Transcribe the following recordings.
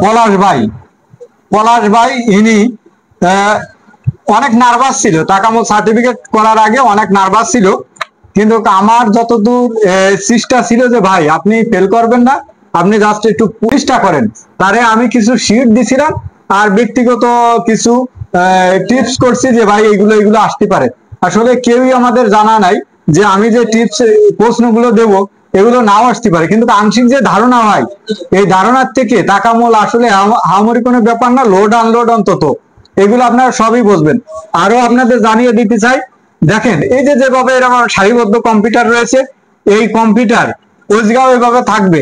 পলাশ ভাই, পলাশ ভাই ইনি অনেক নার্ভাস ছিল, টাকামূল সার্টিফিকেট করার আগে অনেক নার্ভাস ছিল, কিন্তু আমার যতদূর চেষ্টা ছিল যে ভাই আপনি ফেল করবেন না, আপনি জাস্ট একটু চেষ্টা করেন, তারে আমি কিছু শিট দিছিলাম আর ব্যক্তিগত কিছু টিপস করছি যে ভাই এগুলো এগুলো আসতে পারে। আসলে কেউই আমাদের জানা নাই যে আমি যে টিপস প্রশ্নগুলো দেব এগুলো নাও আসতে পারে, কিন্তু আংশিক যে ধারণা হয় এই ধারণার থেকে টাকামূল আসলে হামারি কোনো ব্যাপার না, লোড আনলোড অন্তত এগুলো আপনারা সবই বুঝবেন। আরো আপনাদের জানিয়ে দিতে চাই, দেখেন এই যে যেভাবে এরকম সারিবদ্ধ কম্পিউটার রয়েছে, এই কম্পিউটার কোচগাঁও এভাবে থাকবে,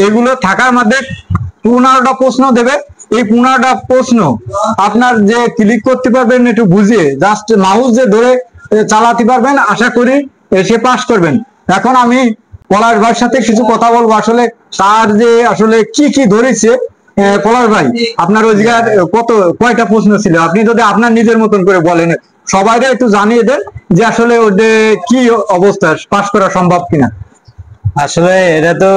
এগুলো থাকার মধ্যে 15টা প্রশ্ন দেবে। এই 15টা প্রশ্ন আপনার যে ক্লিক করতে পারবেন একটু বুঝিয়ে, জাস্ট মাউস যে ধরে চালাতে পারবেন, আশা করি সে পাস করবেন। এখন আমি পলাশ ভাইয়ের সাথে কিছু কথা বলবো, আসলে তার যে আসলে কি কি ধরেছে। পলাশ ভাই, আপনার রোজগার কয়টা প্রশ্ন ছিল, আপনি যদি আপনার নিজের মতন করে বলেন, সবাইকে একটু জানিয়ে দেন যে আসলে ওদের কি অবস্থা, পাস করা সম্ভব কিনা। আসলে এটা তো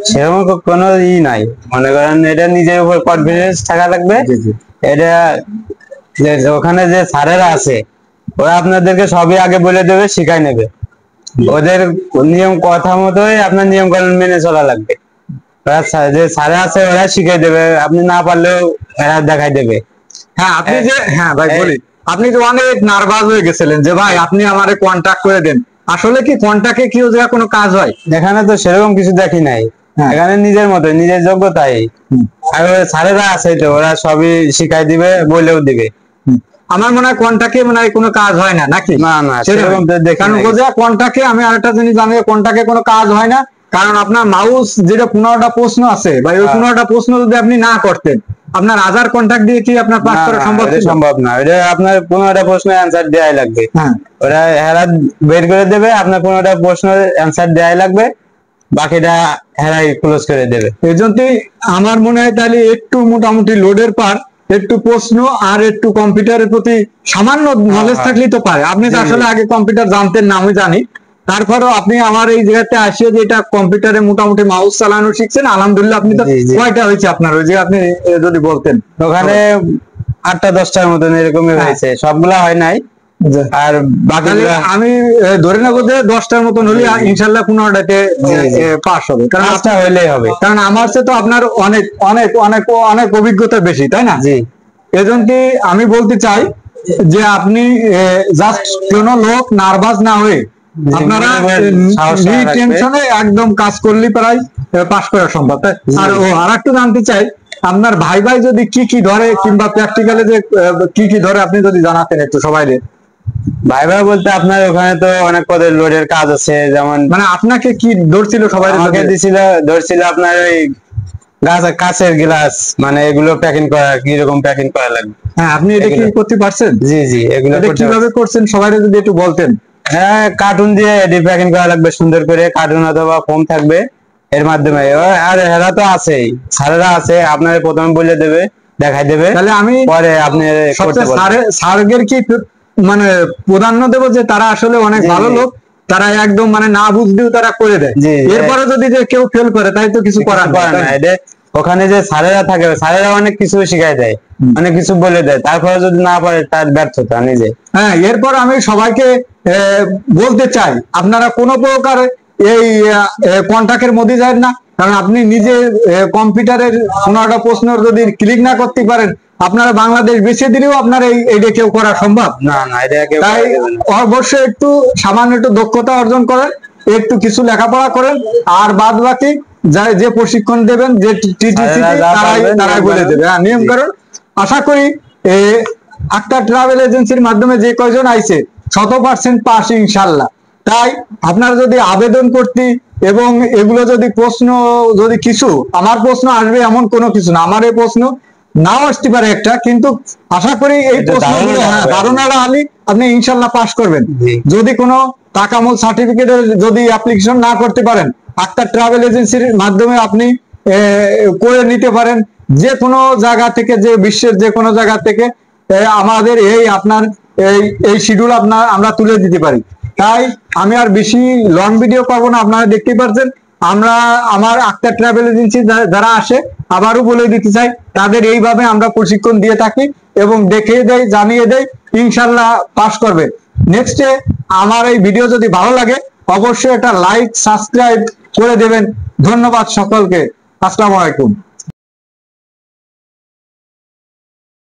সেরকম কোনো নাই, মনে করেন এটা নিজের উপর কনফিডেন্স থাকা লাগবে। এটা ওখানে যে স্যারেরা আছে ওরা আপনাদেরকে সবই আগে বলে দেবে, শিখাই নেবে, ওদের নিয়ম কথা মতোই আপনার নিয়ম কানুন মেনে চলা লাগবে। যে স্যারে আছে ওরা শিখাই দেবে, আপনি না পারলেও এরা দেখাই দেবে। হ্যাঁ আপনি যে, হ্যাঁ ভাই বলি, আপনি তো অনেক নার্ভাস হয়ে গেছিলেন যে ভাই আপনি আমারে কন্ট্যাক্ট করে দেন, আসলে কি কন্ট্যাক্টে কি ও জায়গায় কোনো কাজ হয়? এখানে তো সেরকম কিছু দেখি নাই, এখানে নিজের মতো নিজের যোগ্যতাই, আর স্যারেরা আছে তো ওরা সবই শিখাই দিবে, বলেও দিবে। আমার মনে হয় কন্ট্যাক্টে মনে হয় কোনো কাজ হয় না, নাকি? না না সেরকম তো দেখি কারণ কন্ট্যাক্টে আমি আরেকটা জিনিস জানি, কন্ট্যাক্টে কোনো কাজ হয় না, কারণ আপনার মাউস যেটা 15টা প্রশ্ন আছে ভাই, ওই 15টা প্রশ্ন যদি আপনি না করতেন, আপনার আধার কন্ট্যাক্ট দিয়ে কি আপনার পাস করা সম্ভব? সম্ভব না, এটা আপনার 15টা প্রশ্নের অ্যান্সার দেওয়াই লাগবে। ওরা হেরা বের করে দেবে, আপনার 15টা প্রশ্নের অ্যান্সার দেওয়াই লাগবে, বাকিটা হেরাই ক্লোজ করে দেবে। এই জন্যই আমার মনে হয় তাহলে একটু মোটামুটি লোডের পার, একটু প্রশ্ন আর একটু কম্পিউটারের প্রতি সামান্য নলেজ থাকলেই তো পারে। আপনি তো আসলে আগে কম্পিউটার জানতেন না, আমি জানি, তারপরেও আপনি আমার এই জায়গাতে আসিয়ে যে এটা কম্পিউটারে মোটামুটি মাউস চালানো শিখছেন, আলহামদুলিল্লাহ। আপনি তো কয়টা হয়েছে আপনার, ওই যে আপনি যদি বলতেন। ওখানে 8টা 10টার মতন এরকমই হয়েছে, সবগুলা হয় নাই। আর বাকি আমি ধরে নেবো যে 10টার মতন হলে ইনশাল্লাহ 15টাতে পাস হবে, কারণ 5টা হইলেই হবে, কারণ আমার চেয়ে তো আপনার অনেক অনেক অনেক অনেক অভিজ্ঞতা বেশি, তাই না? জি। এজন্য আমি বলতে চাই যে আপনি জাস্ট কোনো লোক নার্ভাস না হয়ে আপনারা টেনশনে একদম কাজ করলে প্রায় পাস করা সম্ভব। আর আর একটু জানতে চাই, আপনার ভাই ভাই যদি কি কি ধরে, কিংবা প্র্যাকটিক্যালে যে কি কি ধরে, আপনি যদি জানাতেন একটু সবাই। ভাই ভাই বলতে আপনার ওখানে তো অনেক পদের লোডের কাজ আছে, যেমন মানে আপনাকে কি ধরছিল? সবাই আমাকে ধরছিল আপনার ওই কাঁচের গ্লাস, মানে এগুলো প্যাকিং করা, কিরকম প্যাকিং করা লাগবে। হ্যাঁ আপনি এটা কি করতে পারছেন? জি জি, এগুলো কিভাবে করছেন সবাই যদি একটু বলতেন। হ্যাঁ, কার্টুন দিয়ে এডি প্যাকিং করা লাগবে, সুন্দর করে কার্টুন অথবা ফোম থাকবে, এর মাধ্যমে। আর এরা তো আছেই, স্যারেরা আছে, আপনার প্রথমে বলে দেবে, দেখাই দেবে, তাহলে আমি পরে আপনি স্যারের কি মানে প্রাধান্য দেব যে তারা আসলে অনেক ভালো লোক, তারা একদম মানে না বুঝলেও তারা করে দেয়। এরপরে যদি যে কেউ ফেল করে তাই তো কিছু করার না। ওখানে যে স্যারেরা থাকে, স্যারেরা অনেক কিছু শিখাই দেয়, অনেক কিছু বলে দেয়, তারপরে যদি না পারে তার ব্যর্থতা নিজে। হ্যাঁ, এরপর আমি সবাইকে বলতে চাই, আপনারা কোনো প্রকার এই কন্টাক্টের মধ্যে যায় না, কারণ আপনি নিজে কম্পিউটারের 15টা প্রশ্ন যদি ক্লিক না করতে পারেন, আপনারা বাংলাদেশ বেছে দিলেও আপনার এইটা কেউ করা সম্ভব না। না, এটা কেউ তাই অবশ্যই একটু সামান্য একটু দক্ষতা অর্জন করেন, একটু কিছু লেখাপড়া করেন, আর বাদ বাকি যে প্রশিক্ষণ দেবেন, যে টিটিসি তারাই বলে দেবে নিয়ম কারণ। আশা করি আক্তার ট্রাভেল এজেন্সির মাধ্যমে যে কয়জন আইছে 100% পাস ইনশাল্লাহ। তাই আপনারা যদি আবেদন করতে এবং এগুলো যদি প্রশ্ন যদি কিছু, আমার প্রশ্ন আসবে এমন কোনো কিছু না, আমার এই প্রশ্ন নাও আসতে পারে একটা, কিন্তু আশা করি এই প্রশ্নগুলো ধারণাটা আলি আপনি ইনশাল্লাহ পাস করবেন। যদি কোনো টাকামূল সার্টিফিকেটের যদি অ্যাপ্লিকেশন না করতে পারেন, আক্তার ট্রাভেল এজেন্সির মাধ্যমে আপনি করে নিতে পারেন, যে কোনো জায়গা থেকে, যে বিশ্বের যে কোনো জায়গা থেকে আমাদের এই আপনার এই শিডিউল আমরা তুলে দিতে পারি। তাই আমি আর বেশি লং ভিডিও করবো না, আপনারা দেখতেই পাচ্ছেন আমরা আমার আক্তার ট্রাভেল এজেন্সি যারা আসে, আবারও বলে দিতে চাই, তাদের এইভাবে আমরা প্রশিক্ষণ দিয়ে থাকি এবং দেখিয়ে দেয়, জানিয়ে দেয়, ইনশাল্লাহ পাস করবে। নেক্সটে আমার এই ভিডিও যদি ভালো লাগে অবশ্যই একটা লাইক সাবস্ক্রাইব করে দেবেন। ধন্যবাদ সকলকে। আসসালামু আলাইকুম।